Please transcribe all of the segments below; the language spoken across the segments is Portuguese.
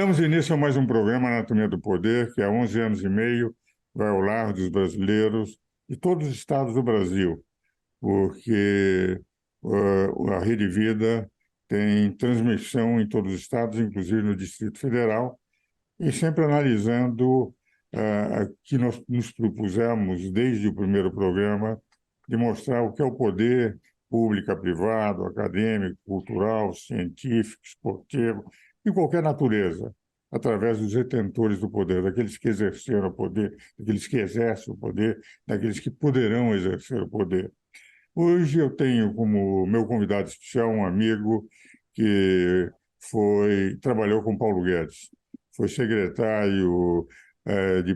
Damos início a mais um programa Anatomia do Poder, que há 11 anos e meio vai ao lar dos brasileiros de todos os estados do Brasil, porque a Rede Vida tem transmissão em todos os estados, inclusive no Distrito Federal, e sempre analisando que nós nos propusemos, desde o primeiro programa, de mostrar o que é o poder público, privado, acadêmico, cultural, científico, esportivo, de qualquer natureza, através dos detentores do poder, daqueles que exerceram o poder, daqueles que exercem o poder, daqueles que poderão exercer o poder. Hoje eu tenho como meu convidado especial um amigo que trabalhou com Paulo Guedes, foi secretário de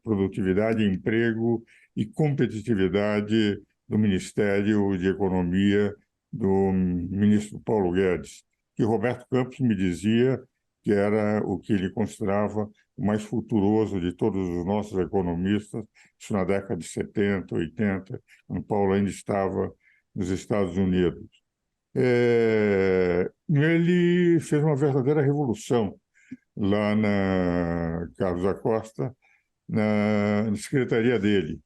Produtividade, Emprego e Competitividade do Ministério de Economia do ministro Paulo Guedes, que Roberto Campos me dizia que era o que ele considerava o mais futuroso de todos os nossos economistas, isso na década de 70, 80, quando Paulo ainda estava nos Estados Unidos. Ele fez uma verdadeira revolução lá na Carlos Acosta, na secretaria dele,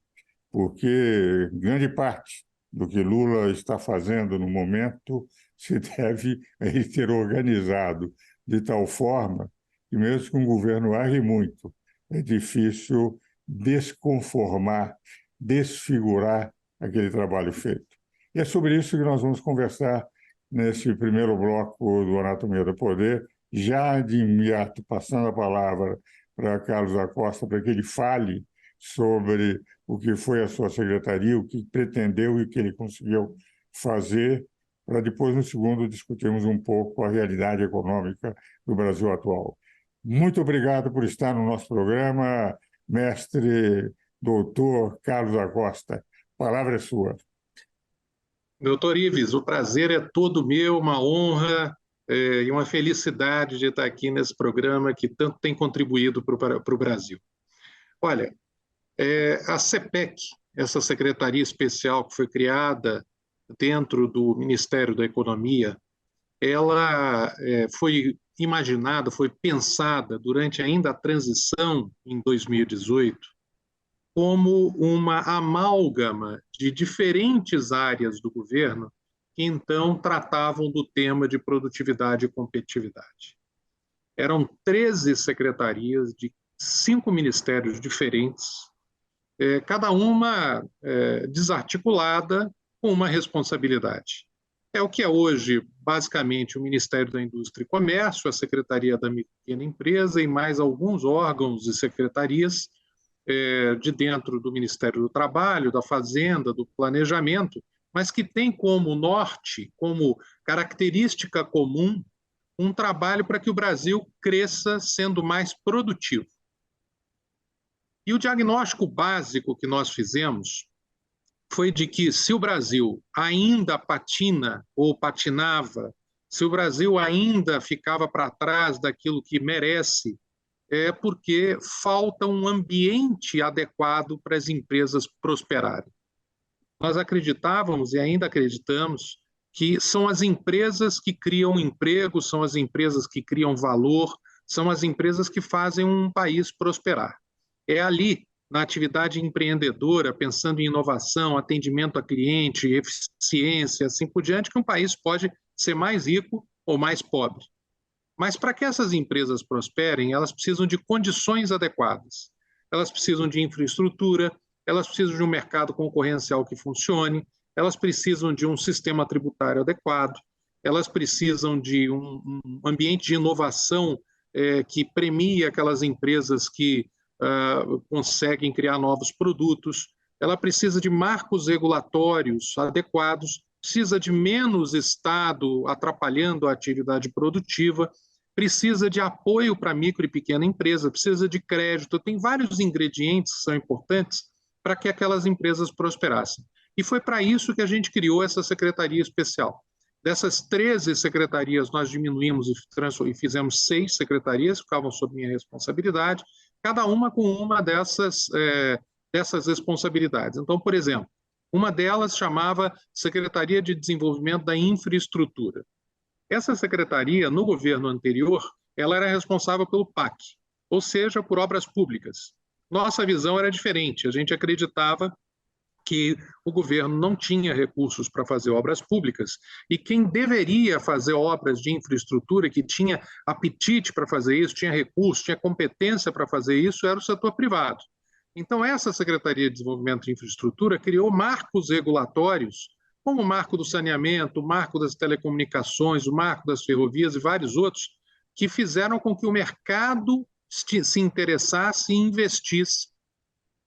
porque grande parte do que Lula está fazendo no momento se deve a ele ter organizado de tal forma que, mesmo que um governo erre muito, é difícil desconformar, desfigurar aquele trabalho feito. E é sobre isso que nós vamos conversar nesse primeiro bloco do Anatomia do Poder, já de imediato passando a palavra para Carlos Acosta, para que ele fale sobre o que foi a sua secretaria, o que pretendeu e o que ele conseguiu fazer, para depois, no segundo, discutirmos um pouco a realidade econômica do Brasil atual. Muito obrigado por estar no nosso programa, mestre doutor Carlos Acosta. A palavra é sua. Doutor Ives, o prazer é todo meu, uma honra e uma felicidade de estar aqui nesse programa que tanto tem contribuído para o Brasil. Olha, a CPEC, essa secretaria especial que foi criada dentro do Ministério da Economia, ela foi imaginada, foi pensada durante ainda a transição em 2018 como uma amálgama de diferentes áreas do governo que então tratavam do tema de produtividade e competitividade. Eram 13 secretarias de 5 ministérios diferentes, cada uma desarticulada com uma responsabilidade. É o que é hoje, basicamente, o Ministério da Indústria e Comércio, a Secretaria da Micro e Pequena Empresa e mais alguns órgãos e secretarias de dentro do Ministério do Trabalho, da Fazenda, do Planejamento, mas que tem como norte, como característica comum, um trabalho para que o Brasil cresça sendo mais produtivo. E o diagnóstico básico que nós fizemos foi de que se o Brasil ainda patina ou patinava, se o Brasil ainda ficava para trás daquilo que merece, é porque falta um ambiente adequado para as empresas prosperarem. Nós acreditávamos e ainda acreditamos que são as empresas que criam emprego, são as empresas que criam valor, são as empresas que fazem um país prosperar. É ali, na atividade empreendedora, pensando em inovação, atendimento a cliente, eficiência, assim por diante, que um país pode ser mais rico ou mais pobre. Mas para que essas empresas prosperem, elas precisam de condições adequadas. Elas precisam de infraestrutura, elas precisam de um mercado concorrencial que funcione, elas precisam de um sistema tributário adequado, elas precisam de um ambiente de inovação que premie aquelas empresas que conseguem criar novos produtos, ela precisa de marcos regulatórios adequados, precisa de menos Estado atrapalhando a atividade produtiva, precisa de apoio para micro e pequena empresa, precisa de crédito, tem vários ingredientes que são importantes para que aquelas empresas prosperassem. E foi para isso que a gente criou essa secretaria especial. Dessas 13 secretarias, nós diminuímos e fizemos 6 secretarias, que ficavam sob minha responsabilidade, cada uma com uma dessas responsabilidades. Então, por exemplo, uma delas chamava Secretaria de Desenvolvimento da Infraestrutura. Essa secretaria, no governo anterior, ela era responsável pelo PAC, ou seja, por obras públicas. Nossa visão era diferente, a gente acreditava que o governo não tinha recursos para fazer obras públicas e quem deveria fazer obras de infraestrutura, que tinha apetite para fazer isso, tinha recursos, tinha competência para fazer isso, era o setor privado. Então, essa Secretaria de Desenvolvimento de Infraestrutura criou marcos regulatórios, como o marco do saneamento, o marco das telecomunicações, o marco das ferrovias e vários outros, que fizeram com que o mercado se interessasse e investisse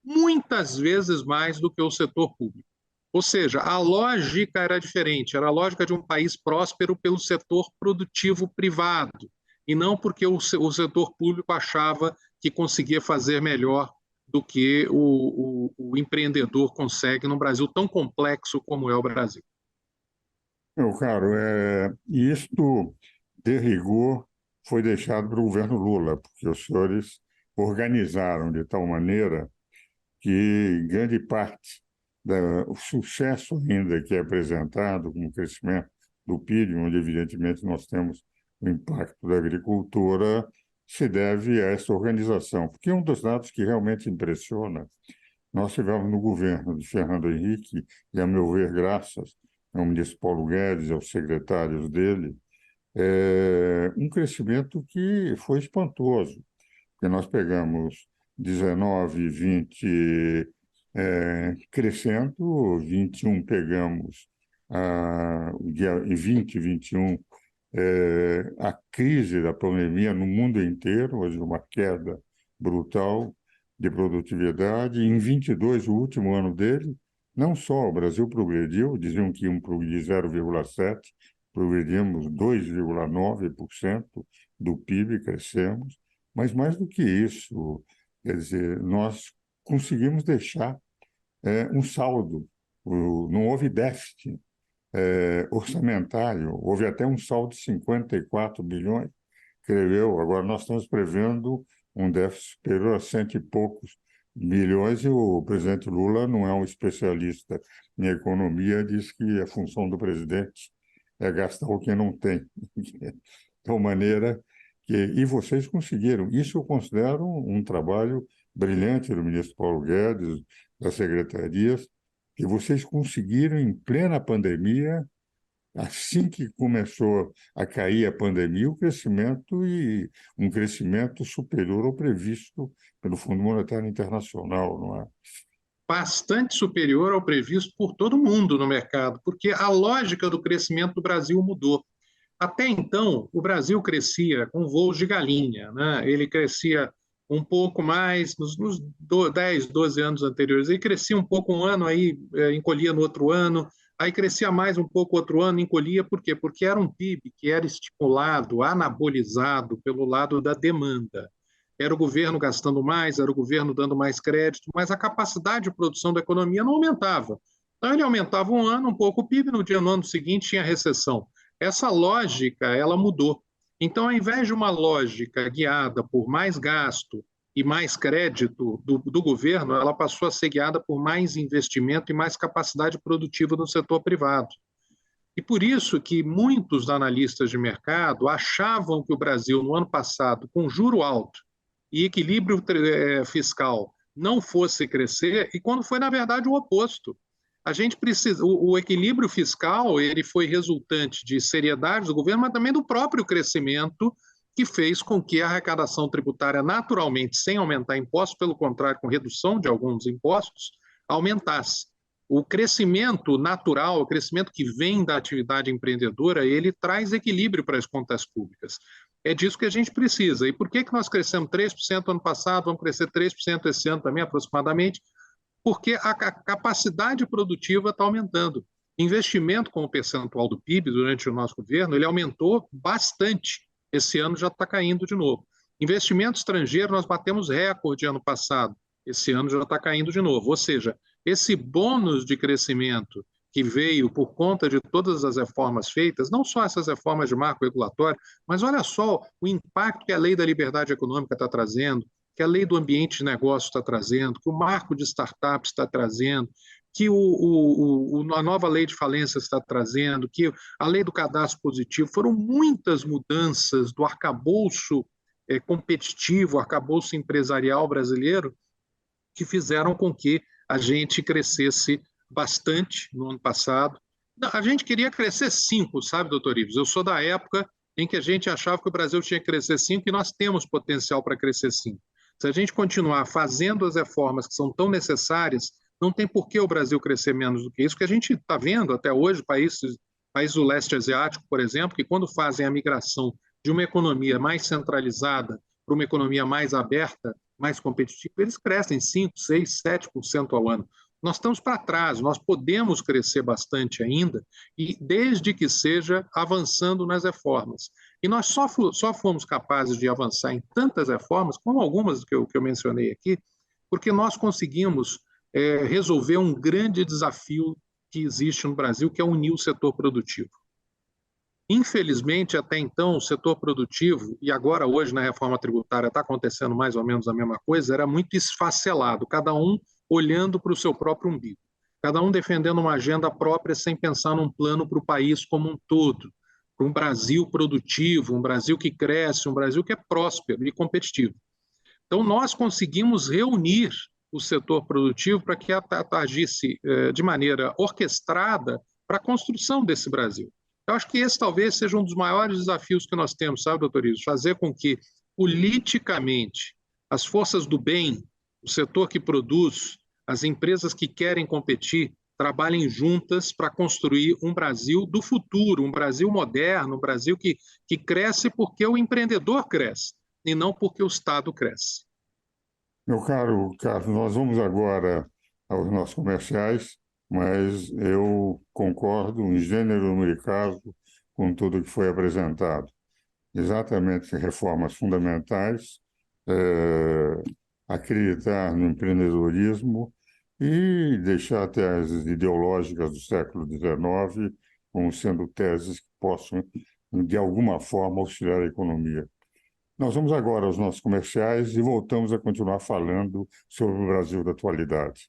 muitas vezes mais do que o setor público. Ou seja, a lógica era diferente, era a lógica de um país próspero pelo setor produtivo privado, e não porque o setor público achava que conseguia fazer melhor do que o empreendedor consegue num Brasil tão complexo como é o Brasil. Meu caro, isto, de rigor, foi deixado para o governo Lula, porque os senhores organizaram de tal maneira que grande parte do sucesso ainda que é apresentado como crescimento do PIB, onde evidentemente nós temos o impacto da agricultura, se deve a essa organização. Porque um dos dados que realmente impressiona, nós tivemos no governo de Fernando Henrique, e a meu ver, graças ao ministro Paulo Guedes e aos secretários dele, um crescimento que foi espantoso, porque nós pegamos 19, 20 crescendo, 21 pegamos, e 20, 21, a crise da pandemia no mundo inteiro, hoje uma queda brutal de produtividade. Em 22, o último ano dele, não só o Brasil progrediu, diziam que iam progredir 0,7, progredimos 2,9% do PIB, crescemos, mas mais do que isso, quer dizer, nós conseguimos deixar um saldo, não houve déficit orçamentário, houve até um saldo de 54 bilhões, creio. Agora nós estamos prevendo um déficit superior a cento e poucos bilhões, e o presidente Lula não é um especialista em economia, diz que a função do presidente é gastar o que não tem. De tal maneira que... E vocês conseguiram. Isso eu considero um trabalho brilhante do ministro Paulo Guedes, das secretarias, que vocês conseguiram, em plena pandemia, assim que começou a cair a pandemia, o crescimento, e um crescimento superior ao previsto pelo Fundo Monetário Internacional, não é? Bastante superior ao previsto por todo mundo no mercado, porque a lógica do crescimento do Brasil mudou. Até então, o Brasil crescia com voos de galinha, né? Ele crescia um pouco mais nos 10, 12 anos anteriores. Ele crescia um pouco um ano, aí encolhia no outro ano, aí crescia mais um pouco outro ano, encolhia. Por quê? Porque era um PIB que era estimulado, anabolizado pelo lado da demanda. Era o governo gastando mais, era o governo dando mais crédito, mas a capacidade de produção da economia não aumentava. Então, ele aumentava um ano, um pouco o PIB, no ano seguinte tinha recessão. Essa lógica, ela mudou. Então, ao invés de uma lógica guiada por mais gasto e mais crédito do governo, ela passou a ser guiada por mais investimento e mais capacidade produtiva no setor privado. E por isso que muitos analistas de mercado achavam que o Brasil, no ano passado, com juro alto e equilíbrio fiscal, não fosse crescer, e quando foi, na verdade, o oposto. A gente precisa, o equilíbrio fiscal, ele foi resultante de seriedade do governo, mas também do próprio crescimento, que fez com que a arrecadação tributária, naturalmente, sem aumentar impostos, pelo contrário, com redução de alguns impostos, aumentasse. O crescimento natural, o crescimento que vem da atividade empreendedora, ele traz equilíbrio para as contas públicas. É disso que a gente precisa. E por que nós crescemos 3% ano passado, vamos crescer 3% esse ano também, aproximadamente? Porque a capacidade produtiva está aumentando. Investimento como percentual do PIB durante o nosso governo, ele aumentou bastante. Esse ano já está caindo de novo. Investimento estrangeiro, nós batemos recorde ano passado. Esse ano já está caindo de novo. Ou seja, esse bônus de crescimento que veio por conta de todas as reformas feitas, não só essas reformas de marco regulatório, mas olha só o impacto que a Lei da Liberdade Econômica está trazendo, que a lei do ambiente de negócio está trazendo, que o marco de startups está trazendo, que a nova lei de falência está trazendo, que a lei do cadastro positivo, foram muitas mudanças do arcabouço competitivo, arcabouço empresarial brasileiro, que fizeram com que a gente crescesse bastante no ano passado. A gente queria crescer 5, sabe, doutor Ives? Eu sou da época em que a gente achava que o Brasil tinha que crescer 5 e nós temos potencial para crescer 5. Se a gente continuar fazendo as reformas que são tão necessárias, não tem por que o Brasil crescer menos do que isso, que a gente está vendo até hoje, países do leste asiático, por exemplo, que quando fazem a migração de uma economia mais centralizada para uma economia mais aberta, mais competitiva, eles crescem 5, 6, 7% ao ano. Nós estamos para trás, nós podemos crescer bastante ainda, e desde que seja avançando nas reformas. E nós só fomos capazes de avançar em tantas reformas, como algumas que eu mencionei aqui, porque nós conseguimos resolver um grande desafio que existe no Brasil, que é unir o setor produtivo. Infelizmente, até então, o setor produtivo, e agora hoje na reforma tributária está acontecendo mais ou menos a mesma coisa, era muito esfacelado, cada um olhando para o seu próprio umbigo, cada um defendendo uma agenda própria sem pensar num plano para o país como um todo, para um Brasil produtivo, um Brasil que cresce, um Brasil que é próspero e competitivo. Então, nós conseguimos reunir o setor produtivo para que agisse de maneira orquestrada para a construção desse Brasil. Eu acho que esse talvez seja um dos maiores desafios que nós temos, sabe, doutor Ives? Fazer com que, politicamente, as forças do bem, o setor que produz, as empresas que querem competir, trabalhem juntas para construir um Brasil do futuro, um Brasil moderno, um Brasil que cresce porque o empreendedor cresce e não porque o Estado cresce. Meu caro Carlos, nós vamos agora aos nossos comerciais, mas eu concordo em gênero, número e caso com tudo que foi apresentado. Exatamente reformas fundamentais, acreditar no empreendedorismo e deixar até as ideológicas do século XIX como sendo teses que possam, de alguma forma, auxiliar a economia. Nós vamos agora aos nossos comerciais e voltamos a continuar falando sobre o Brasil da atualidade.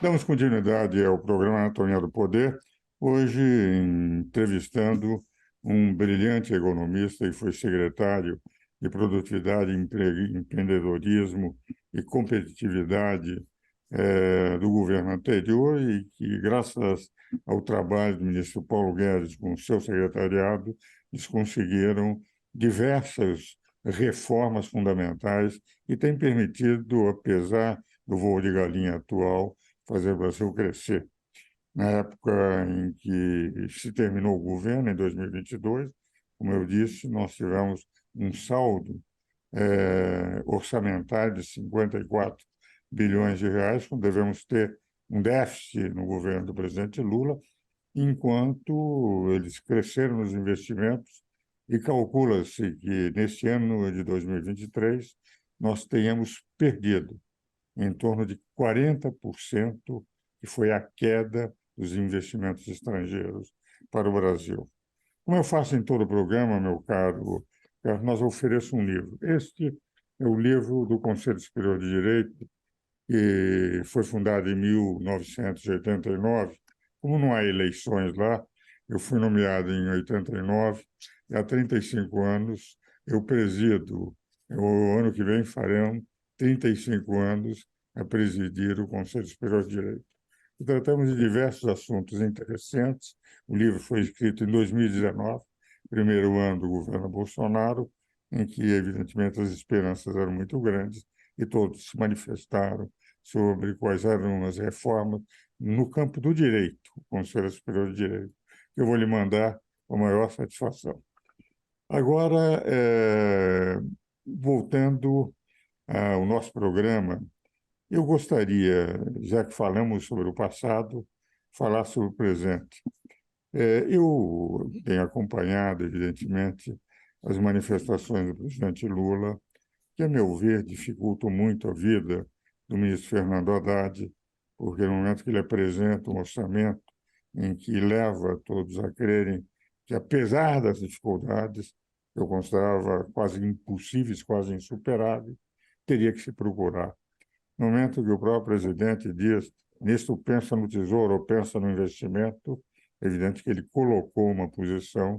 Damos continuidade ao programa Anatomia do Poder, hoje entrevistando um brilhante economista que foi secretário de Produtividade, Empreendedorismo e Competitividade do governo anterior e que, graças ao trabalho do ministro Paulo Guedes com o seu secretariado, eles conseguiram diversas reformas fundamentais e têm permitido, apesar do voo de galinha atual, fazer o Brasil crescer. Na época em que se terminou o governo, em 2022, como eu disse, nós tivemos um saldo orçamentário de 54 bilhões de reais, quando devemos ter um déficit no governo do presidente Lula, enquanto eles cresceram nos investimentos e calcula-se que neste ano de 2023 nós tenhamos perdido em torno de 40%, que foi a queda dos investimentos estrangeiros para o Brasil. Como eu faço em todo o programa, meu caro, nós ofereço um livro. Este é o livro do Conselho Superior de Direito, que foi fundado em 1989. Como não há eleições lá, eu fui nomeado em 89 e há 35 anos eu presido. O ano que vem farão 35 anos a presidir o Conselho Superior de Direito. E tratamos de diversos assuntos interessantes. O livro foi escrito em 2019, primeiro ano do governo Bolsonaro, em que, evidentemente, as esperanças eram muito grandes e todos se manifestaram sobre quais eram as reformas no campo do direito, o Conselho Superior de Direito, que eu vou lhe mandar com a maior satisfação. Agora, voltando ao nosso programa, eu gostaria, já que falamos sobre o passado, falar sobre o presente. Eu tenho acompanhado, evidentemente, as manifestações do presidente Lula, que, a meu ver, dificultam muito a vida do ministro Fernando Haddad, porque no momento que ele apresenta um orçamento em que leva todos a crerem que, apesar das dificuldades, eu considerava quase impossíveis, quase insuperáveis, teria que se procurar. No momento que o próprio presidente diz, nisto pensa no tesouro ou pensa no investimento, é evidente que ele colocou uma posição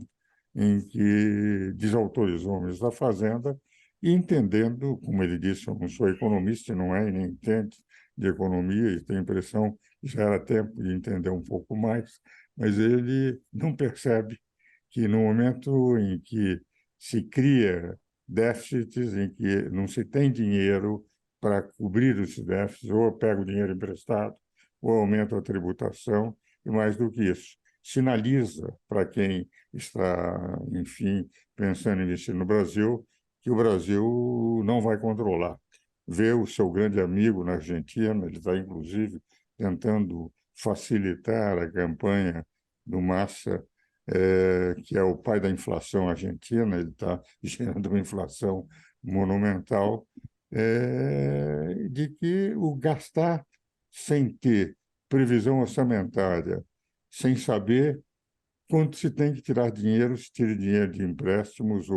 em que desautorizou o ministro da Fazenda e entendendo, como ele disse, eu não sou economista, não é, e nem entende de economia, e tenho a impressão que já era tempo de entender um pouco mais, mas ele não percebe que no momento em que se cria déficits, em que não se tem dinheiro para cobrir esses déficits, ou eu pego dinheiro emprestado, ou aumento a tributação, e mais do que isso, sinaliza para quem está, enfim, pensando em investir no Brasil, que o Brasil não vai controlar. Vê o seu grande amigo na Argentina, ele está, inclusive, tentando facilitar a campanha do Massa, que é o pai da inflação argentina, ele está gerando uma inflação monumental, de que o gastar sem ter previsão orçamentária, sem saber quanto se tem que tirar dinheiro, se tira dinheiro de empréstimos,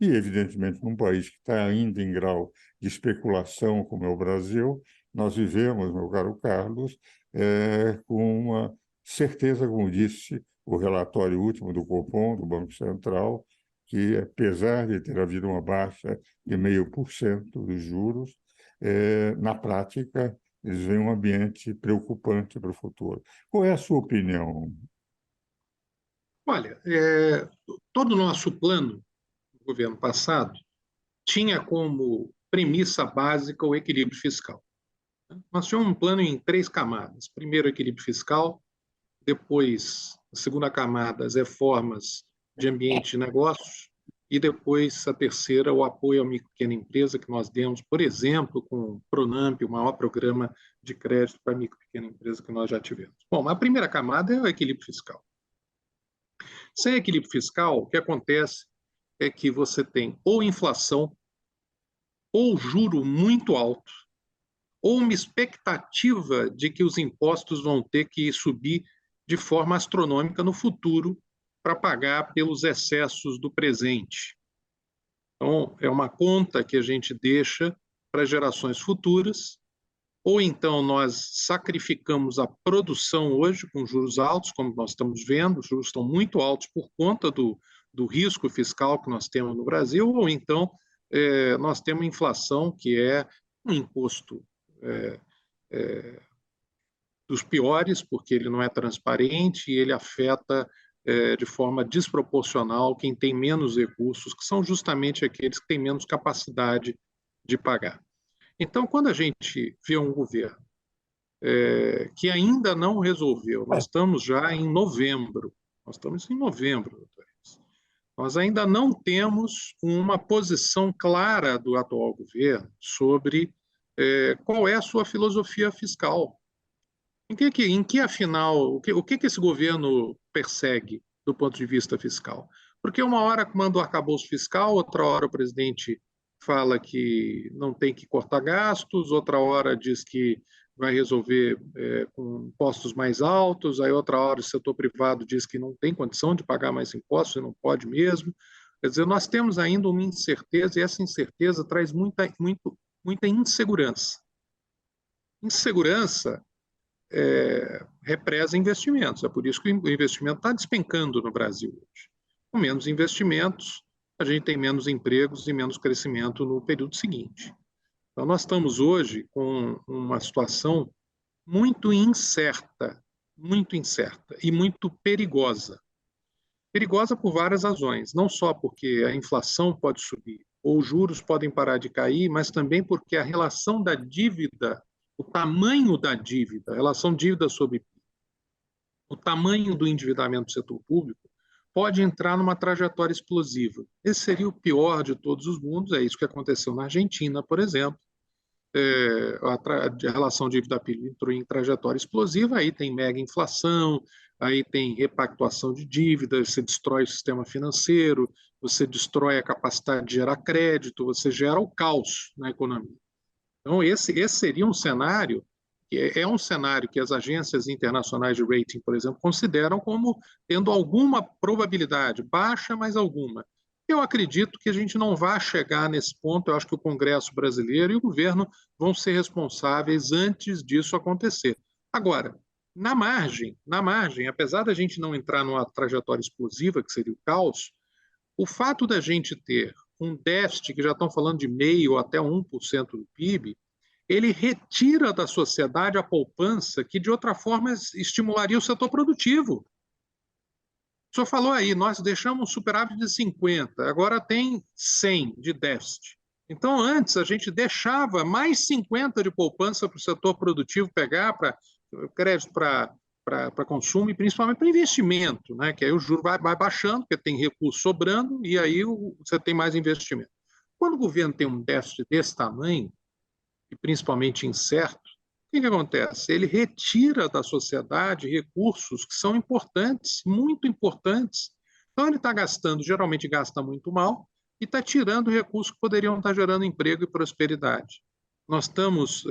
e evidentemente num país que está ainda em grau de especulação como é o Brasil, nós vivemos, meu caro Carlos, com uma certeza, como disse o relatório último do Copom, do Banco Central, que apesar de ter havido uma baixa de 0,5% dos juros, na prática eles veem um ambiente preocupante para o futuro. Qual é a sua opinião? Olha, todo o nosso plano do governo passado tinha como premissa básica o equilíbrio fiscal. Nós tínhamos um plano em 3 camadas. Primeiro, o equilíbrio fiscal, depois, a segunda camada, as reformas de ambiente de negócios, e depois, a terceira, o apoio à micro e pequena empresa, que nós demos, por exemplo, com o Pronamp, o maior programa de crédito para micro e pequena empresa que nós já tivemos. Bom, a primeira camada é o equilíbrio fiscal. Sem equilíbrio fiscal, o que acontece é que você tem ou inflação, ou juro muito alto, ou uma expectativa de que os impostos vão ter que subir de forma astronômica no futuro para pagar pelos excessos do presente. Então, é uma conta que a gente deixa para gerações futuras, ou então nós sacrificamos a produção hoje com juros altos, como nós estamos vendo, os juros estão muito altos por conta do risco fiscal que nós temos no Brasil, ou então nós temos inflação, que é um imposto dos piores, porque ele não é transparente e ele afeta de forma desproporcional quem tem menos recursos, que são justamente aqueles que têm menos capacidade de pagar. Então, quando a gente vê um governo que ainda não resolveu, nós estamos já em novembro, doutores. Nós ainda não temos uma posição clara do atual governo sobre qual é a sua filosofia fiscal. Em que afinal, o que esse governo persegue do ponto de vista fiscal? Porque uma hora manda o arcabouço fiscal, outra hora o presidente fala que não tem que cortar gastos, outra hora diz que vai resolver com impostos mais altos, aí outra hora o setor privado diz que não tem condição de pagar mais impostos e não pode mesmo. Quer dizer, nós temos ainda uma incerteza e essa incerteza traz muita insegurança. Insegurança represa investimentos. É por isso que o investimento está despencando no Brasil hoje. Com menos investimentos, a gente tem menos empregos e menos crescimento no período seguinte. Então, nós estamos hoje com uma situação muito incerta e muito perigosa. Perigosa por várias razões, não só porque a inflação pode subir ou os juros podem parar de cair, mas também porque a relação da dívida, o tamanho da dívida, a relação dívida sobre PIB, o tamanho do endividamento do setor público, pode entrar numa trajetória explosiva. Esse seria o pior de todos os mundos, é isso que aconteceu na Argentina, por exemplo. A relação dívida-PIB entrou em trajetória explosiva, aí tem mega inflação, aí tem repactuação de dívidas, você destrói o sistema financeiro, você destrói a capacidade de gerar crédito, você gera o caos na economia. Então, esse seria um cenário é um cenário que as agências internacionais de rating, por exemplo, consideram como tendo alguma probabilidade, baixa, mas alguma. Eu acredito que a gente não vai chegar nesse ponto. Eu acho que o Congresso brasileiro e o governo vão ser responsáveis antes disso acontecer. Agora, na margem, apesar da gente não entrar numa trajetória explosiva, que seria o caos, o fato da gente ter um déficit, que já estão falando de 0,5% ou até 1% do PIB, ele retira da sociedade a poupança que, de outra forma, estimularia o setor produtivo. O senhor falou aí, nós deixamos um superávit de 50, agora tem 100 de déficit. Então, antes, a gente deixava mais 50 de poupança para o setor produtivo pegar, para crédito para consumo e principalmente para investimento, né? Que aí o juro vai baixando, porque tem recurso sobrando, e aí você tem mais investimento. Quando o governo tem um déficit desse tamanho, e principalmente incerto, o que acontece? Ele retira da sociedade recursos que são importantes, muito importantes. Então, ele está gastando, geralmente gasta muito mal, e está tirando recursos que poderiam estar gerando emprego e prosperidade. Nós estamos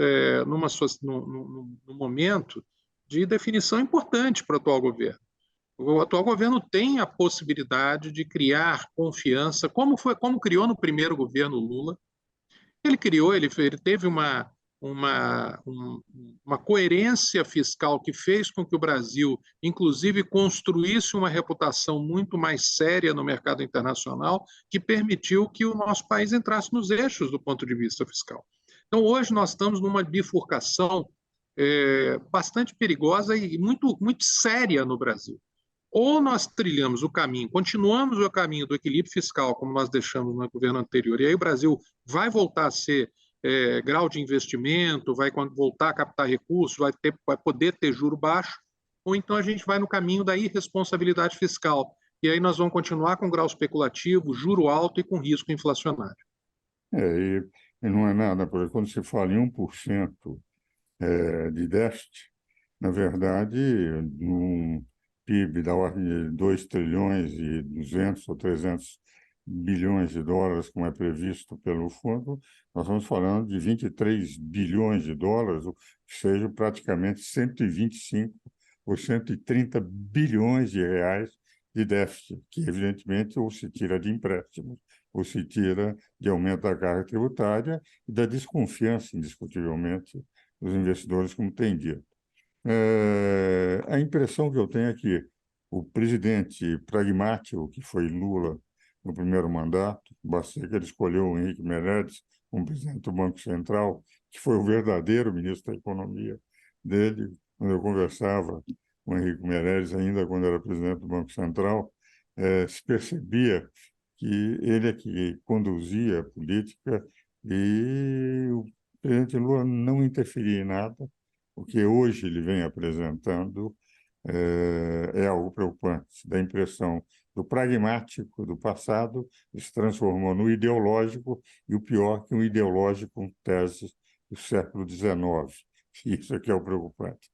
num momento de definição importante para o atual governo. O atual governo tem a possibilidade de criar confiança, como criou no primeiro governo Lula. Ele criou, ele teve uma coerência fiscal que fez com que o Brasil, inclusive, construísse uma reputação muito mais séria no mercado internacional, que permitiu que o nosso país entrasse nos eixos do ponto de vista fiscal. Então, hoje nós estamos numa bifurcação bastante perigosa e muito, muito séria no Brasil. Ou nós trilhamos o caminho, continuamos o caminho do equilíbrio fiscal, como nós deixamos no governo anterior, e aí o Brasil vai voltar a ser grau de investimento, vai voltar a captar recursos, vai poder ter juro baixo, ou então a gente vai no caminho da irresponsabilidade fiscal, e aí nós vamos continuar com grau especulativo, juro alto e com risco inflacionário. E não é nada, porque quando se fala em 1% de déficit, na verdade, num PIB da ordem de 2 trilhões e 200 ou 300 bilhões de dólares, como é previsto pelo fundo, nós estamos falando de 23 bilhões de dólares, ou seja, praticamente 125 ou 130 bilhões de reais de déficit, que evidentemente ou se tira de empréstimos, ou se tira de aumento da carga tributária e da desconfiança, indiscutivelmente, dos investidores, como tem dito. A impressão que eu tenho é que o presidente pragmático, que foi Lula no primeiro mandato, basta que ele escolheu o Henrique Meirelles como presidente do Banco Central, que foi o verdadeiro ministro da Economia dele, quando eu conversava com o Henrique Meirelles, ainda quando era presidente do Banco Central, se percebia que ele é que conduzia a política e o presidente Lula não interferia em nada. O que hoje ele vem apresentando é algo preocupante. Dá a impressão do pragmático do passado se transformou no ideológico, e o pior que um ideológico com teses do século XIX. Isso aqui é o preocupante.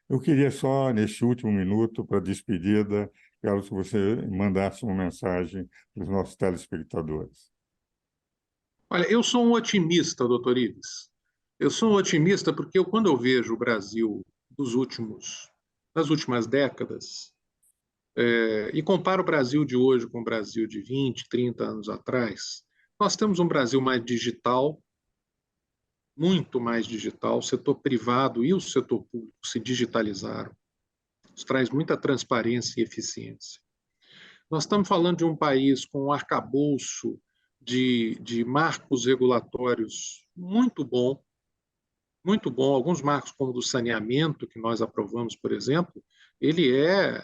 Eu queria só, neste último minuto, para a despedida, quero que você mandasse uma mensagem para os nossos telespectadores. Olha, eu sou um otimista, doutor Ives. Eu sou um otimista porque quando eu vejo o Brasil das últimas décadas, e comparo o Brasil de hoje com o Brasil de 20, 30 anos atrás, nós temos um Brasil mais digital, muito mais digital, o setor privado e o setor público se digitalizaram. Isso traz muita transparência e eficiência. Nós estamos falando de um país com um arcabouço de marcos regulatórios muito bom, muito bom. Alguns marcos, como o do saneamento, que nós aprovamos, por exemplo, ele é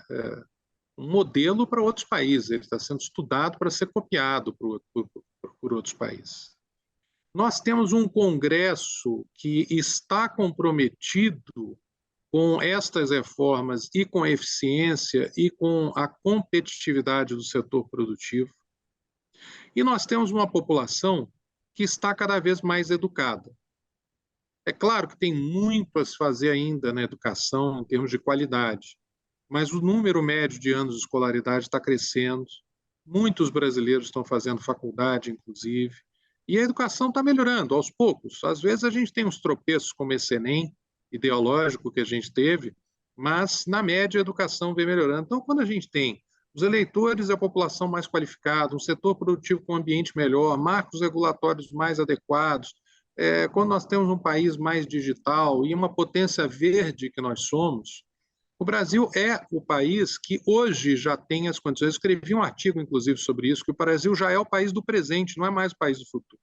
um modelo para outros países, ele está sendo estudado para ser copiado por outros países. Nós temos um Congresso que está comprometido com estas reformas e com a eficiência e com a competitividade do setor produtivo. E nós temos uma população que está cada vez mais educada. É claro que tem muito a se fazer ainda na educação, em termos de qualidade, mas o número médio de anos de escolaridade está crescendo, muitos brasileiros estão fazendo faculdade, inclusive, e a educação está melhorando aos poucos. Às vezes a gente tem uns tropeços como esse Enem, ideológico que a gente teve, mas, na média, a educação vem melhorando. Então, quando a gente tem os eleitores e a população mais qualificada, um setor produtivo com um ambiente melhor, marcos regulatórios mais adequados, quando nós temos um país mais digital e uma potência verde que nós somos, o Brasil é o país que hoje já tem as condições. Eu escrevi um artigo, inclusive, sobre isso, que o Brasil já é o país do presente, não é mais o país do futuro.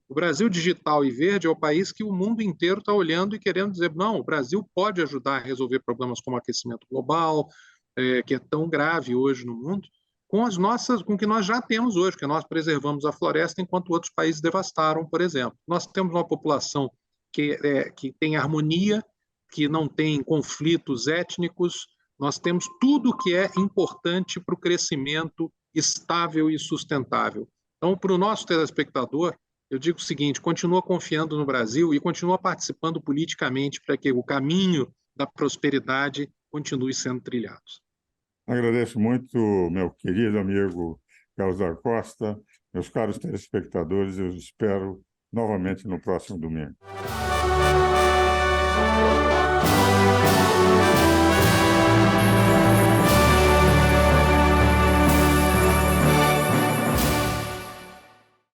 O Brasil digital e verde é o país que o mundo inteiro está olhando e querendo dizer, não, o Brasil pode ajudar a resolver problemas como aquecimento global, que é tão grave hoje no mundo, com o que nós já temos hoje, que nós preservamos a floresta enquanto outros países devastaram, por exemplo. Nós temos uma população que tem harmonia, que não tem conflitos étnicos, nós temos tudo o que é importante para o crescimento estável e sustentável. Então, para o nosso telespectador, eu digo o seguinte: continua confiando no Brasil e continua participando politicamente para que o caminho da prosperidade continue sendo trilhado. Agradeço muito, meu querido amigo Carlos da Costa, meus caros telespectadores, eu espero novamente no próximo domingo.